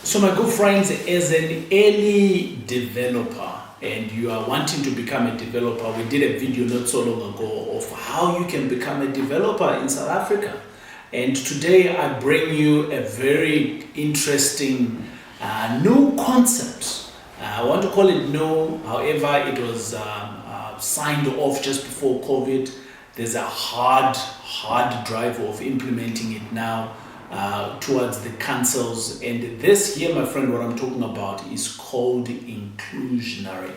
So my good friends, as an early developer and you are wanting to become a developer, we did a video not so long ago of how you can become a developer in South Africa. And today I bring you a very interesting new concept. I want to call it new, however it was signed off just before COVID. There's a hard drive of implementing it now towards the councils. And this here, my friend, what I'm talking about is called inclusionary.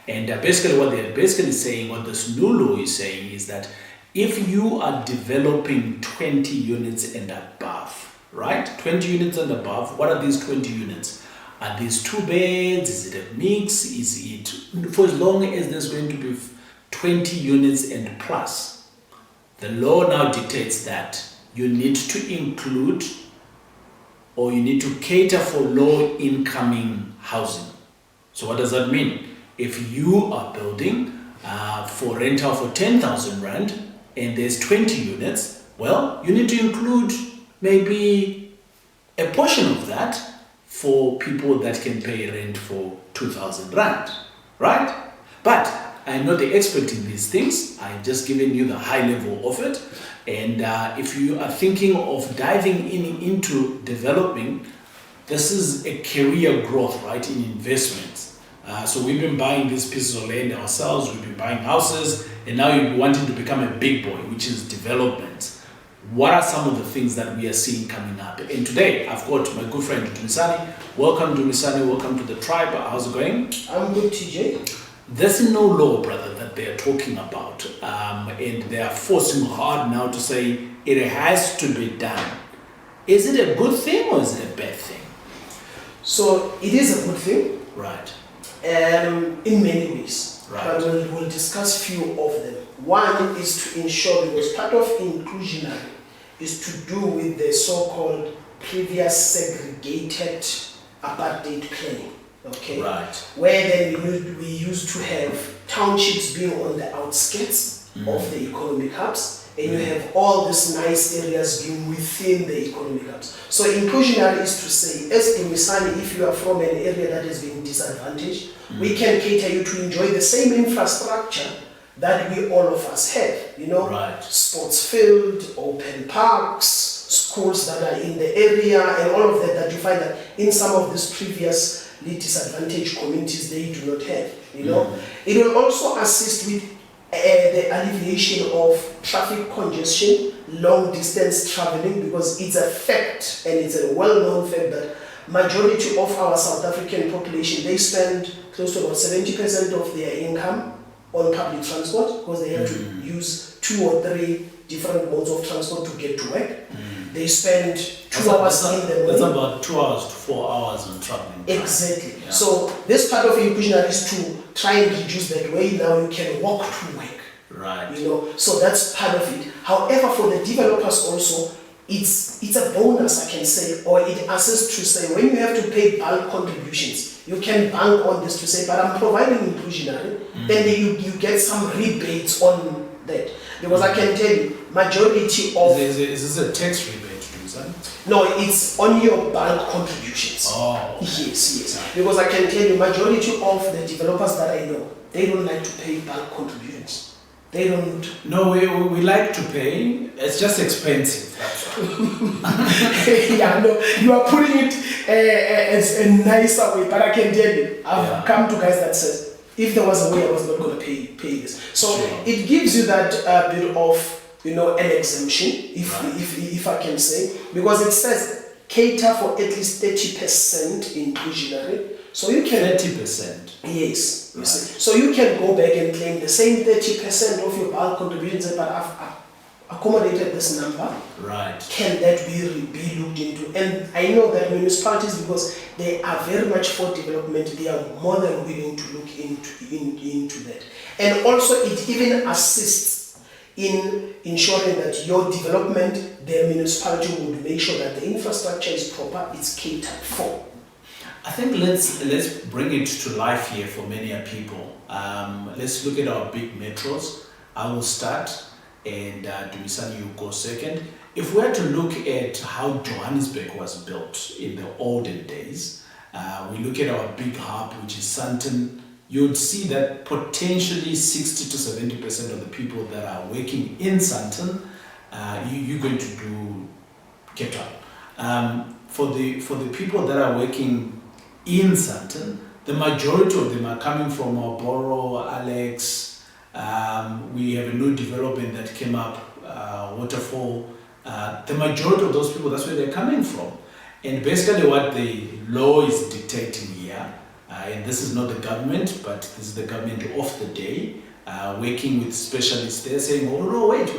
And basically what they're basically saying, what this new law is saying is that if you are developing 20 units and above, right? 20 units and above, what are these 20 units? Are these 2 beds? Is it a mix? Is it, for as long as there's going to be 20 units and plus, the law now dictates that you need to include or you need to cater for low incoming housing. So what does that mean? If you are building for rental for 10,000 Rand and there's 20 units, well, you need to include maybe a portion of that for people that can pay rent for 2,000 Rand, right? But I'm not the expert in these things. I've just given you the high level of it. And if you are thinking of diving into developing, this is a career growth, right, in investments. So we've been buying these pieces of land ourselves, we've been buying houses, and now you're wanting to become a big boy, which is development. What are some of the things that we are seeing coming up? And today, I've got my good friend, Dumisani. Welcome, Dumisani. Welcome to the tribe. How's it going? I'm good, TJ. There's no law, brother, that they're talking about. And they are forcing hard now to say it has to be done. Is it a good thing or is it a bad thing? So, it is a good thing. Right. In many ways. Right. But we'll discuss few of them. One is to ensure, because part of inclusionary is to do with the so-called previous segregated apartheid planning. Okay. Right. Where then we used to have townships being on the outskirts of the economic hubs, and you have all these nice areas being within the economic hubs. So inclusionary is to say, as Dumisani, if you are from an area that has been disadvantaged, we can cater you to enjoy the same infrastructure that we all of us have, you know, right. Sports field, open parks, schools that are in the area, and all of that you find that in some of these previously disadvantaged communities they do not have, you know. It will also assist with the alleviation of traffic congestion, long distance traveling, because it's a fact and it's a well-known fact that majority of our South African population, they spend close to about 70% of their income on public transport, because they have to use 2 or 3 different modes of transport to get to work. They spend 2 hours in the morning. That's about 2 hours to 4 hours on traveling. Exactly. Yeah. So this part of inclusionary is to try and reduce that way. Now you can walk to work. Right. You know, so that's part of it. However, for the developers also, it's a bonus, I can say, or it assists to say when you have to pay bulk contributions, you can bank on this to say, but I'm providing inclusionary, then you get some rebates on that. Because I can tell you, majority of... Is this a tax rebate, Dumisani? No, it's on your bulk contributions. Oh. Okay. Yes. Because I can tell you, majority of the developers that I know, they don't like to pay bulk contributions. They don't. No, we like to pay. It's just expensive. That's right. Yeah, no, you are putting it as a nicer way, but I can tell you, I've come to guys that says, if there was a way, I was not going to pay this. So sure. It gives you that bit of, you know, an exemption, if I can say, because it says cater for at least 30% inclusionary. So you can 30%. Yes. Right. So you can go back and claim the same 30% of your bulk contributions, but I've accommodated this number. Right. Can that be looked into? And I know that municipalities, because they are very much for development, they are more than willing to look into that. And also it even assists in ensuring that your development, the municipality would make sure that the infrastructure is proper, it's catered for. I think let's bring it to life here for many people. Let's look at our big metros. I will start, and Dumisani, you go second. if we were to look at how Johannesburg was built in the olden days, we look at our big hub, which is Sandton, you'd see that potentially 60 to 70% of the people that are working in Sandton, you're going to do Cape Town. For the people that are working in Sandton, the majority of them are coming from Borough, Alex. We have a new development that came up, Waterfall. The majority of those people, that's where they're coming from. And basically what the law is dictating here, and this is not the government, but this is the government of the day, working with specialists. They're saying, oh no, wait.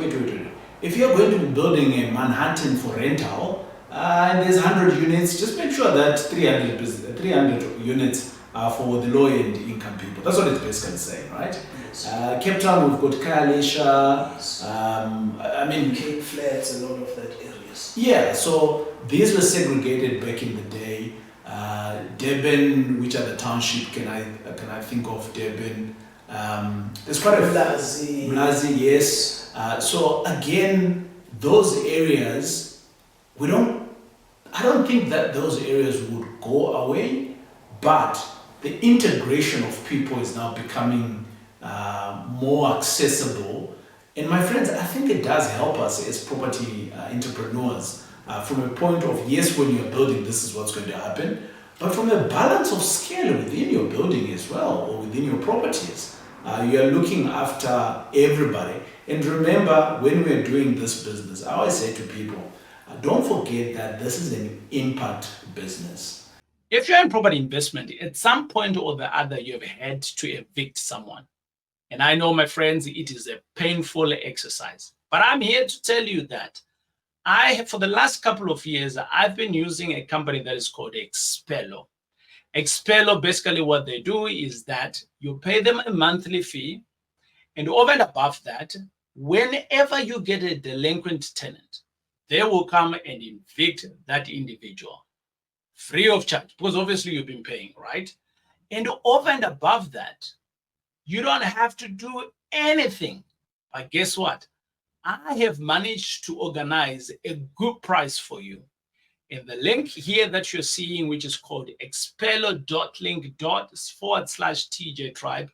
If you're going to be building a Manhattan for rental, and there's 100 units, just make sure that 300 units are for the low-end income people. That's what it's basically saying, right? Yes. Cape Town, we've got Khayelitsha, yes. Cape Flats and all of that areas. Yeah, so these were segregated back in the day. Durban, which other township can I think of? Durban. There's quite a Mlazi, yes. So again, those areas, I don't think that those areas would go away, but the integration of people is now becoming more accessible. And my friends, I think it does help us as property entrepreneurs from a point of, yes, when you're building, this is what's going to happen, but from a balance of scale within your building as well, or within your properties. You are looking after everybody. And remember, when we're doing this business, I always say to people, don't forget that this is an impact business. If you're in property investment, at some point or the other, you've had to evict someone. And I know, my friends, it is a painful exercise. But I'm here to tell you that for the last couple of years, I've been using a company that is called Xpello. Xpello, basically what they do is that you pay them a monthly fee. And over and above that, whenever you get a delinquent tenant, they will come and evict that individual free of charge, because obviously you've been paying, right? And over and above that, you don't have to do anything. But guess what? I have managed to organize a good price for you. And the link here that you're seeing, which is called xpello.link/TJ Tribe,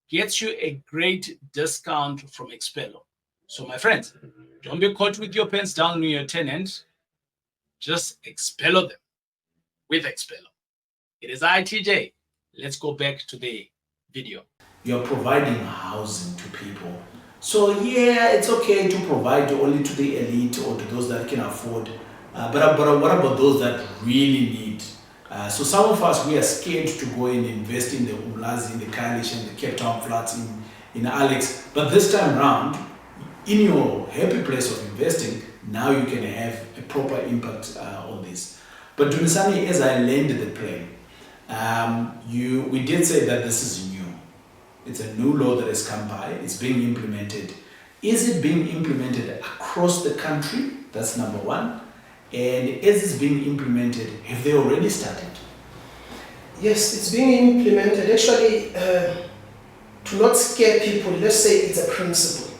gets you a great discount from Xpello. So my friends, don't be caught with your pants down on your tenant. Just Xpello them with Xpello. It is TJ. Let's go back to the video. You're providing housing to people. So yeah, it's okay to provide only to the elite or to those that can afford. But what about those that really need? So some of us, we are scared to go and invest in the Umlazi, in the Khayelitsha, in the Cape Town flats, in Alex. But this time around, in your happy place of investing, now you can have a proper impact on this. But Dumisani, as I landed the plane, we did say that this is new. It's a new law that has come by. It's being implemented. Is it being implemented across the country? That's number one. And as it's being implemented, have they already started? Yes, it's being implemented. Actually, to not scare people, let's say it's a principle.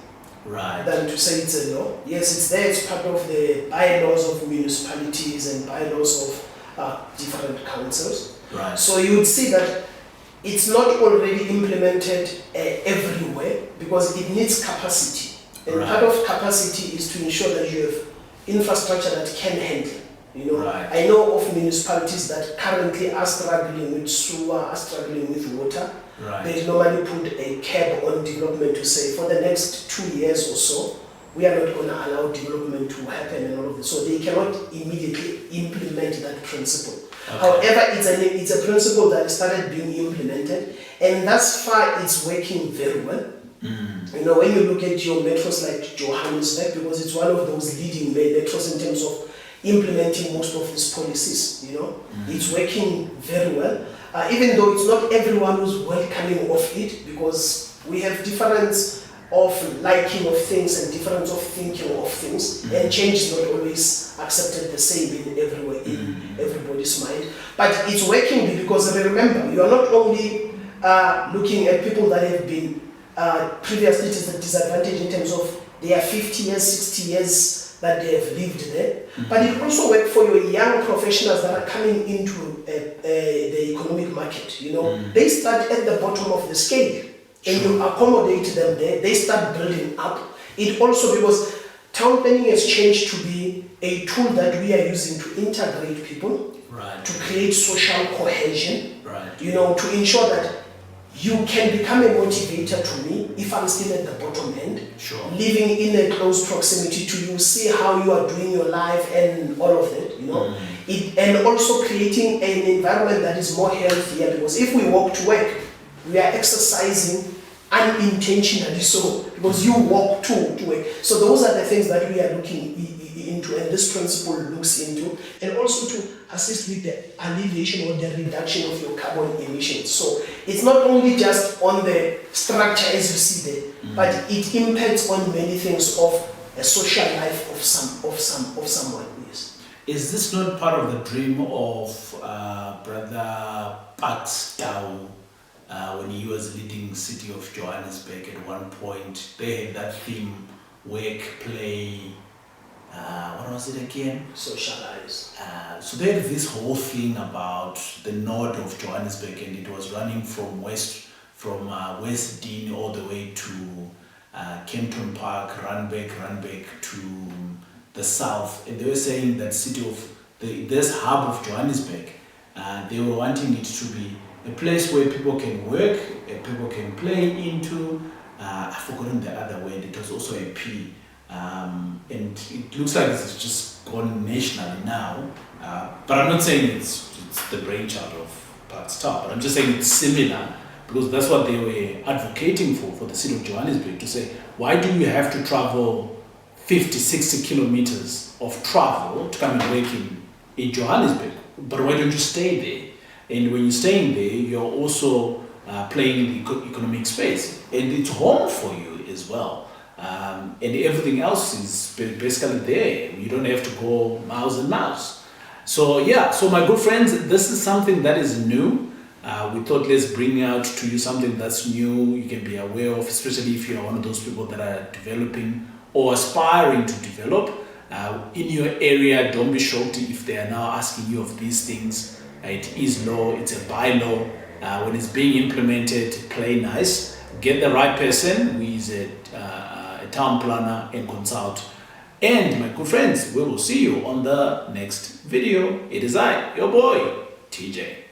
Right. Than to say it's a law. Yes, it's there. It's part of the bylaws of municipalities and bylaws of different councils. Right. So you would see that it's not already implemented everywhere because it needs capacity. And right. part of capacity is to ensure that you have infrastructure that can handle. You know, right. I know of municipalities that currently are struggling with sewer, are struggling with water. Right. They normally put a cap on development to say for the next 2 years or so, we are not going to allow development to happen and all of this. So they cannot immediately implement that principle. Okay. However, it's a principle that started being implemented, and thus far it's working very well. You know, when you look at your metros like Johannesburg, because it's one of those leading metros in terms of implementing most of these policies, you know, it's working very well. Even though it's not everyone who's welcoming of it, because we have difference of liking of things and difference of thinking of things, and change is not always accepted the same in everywhere, in everybody's mind. But it's working because remember, you are not only looking at people that have been previously disadvantaged in terms of they are 50 years, 60 years that they have lived there. But it also works for your young professionals that are coming into the economic market. You know, they start at the bottom of the scale, and you accommodate them there. They start building up. It also, because town planning has changed to be a tool that we are using to integrate people, to create social cohesion, you know, to ensure that you can become a motivator to me if I'm still at the bottom end, living in a close proximity to you, see how you are doing your life and all of that, you know. And also creating an environment that is more healthier, because if we walk to work, we are exercising unintentionally, so because you walk to work. So those are the things that we are looking into, and this principle looks into, and also to assist with the alleviation or the reduction of your carbon emissions. So it's not only just on the structure as you see there, but it impacts on many things of a social life of someone. Yes. Is this not part of the dream of Brother Pax Tau? When he was leading the city of Johannesburg at one point, they had that theme, work, play, what was it again? Socialize. So they had this whole thing about the north of Johannesburg, and it was running from West Dean all the way to Kempton Park, Randburg to the south. And they were saying that this hub of Johannesburg, they were wanting it to be a place where people can work, people can play into. I've forgotten the other word. It was also a P. And it looks like it's just gone nationally now. But I'm not saying it's the brainchild of Pax Tau, but I'm just saying it's similar, because that's what they were advocating for the city of Johannesburg, to say, why do you have to travel 50, 60 kilometers of travel to come and work in Johannesburg? But why don't you stay there? And when you're staying there, you're also playing in the economic space, and it's home for you as well. And everything else is basically there. You don't have to go miles and miles. So yeah, so my good friends, this is something that is new. We thought let's bring out to you something that's new, you can be aware of, especially if you're one of those people that are developing or aspiring to develop. In your area, don't be shocked if they are now asking you of these things. It is law, it's a bylaw. When it's being implemented, play nice. Get the right person who is a town planner and consult. And my good friends, we will see you on the next video. It is I, your boy, TJ.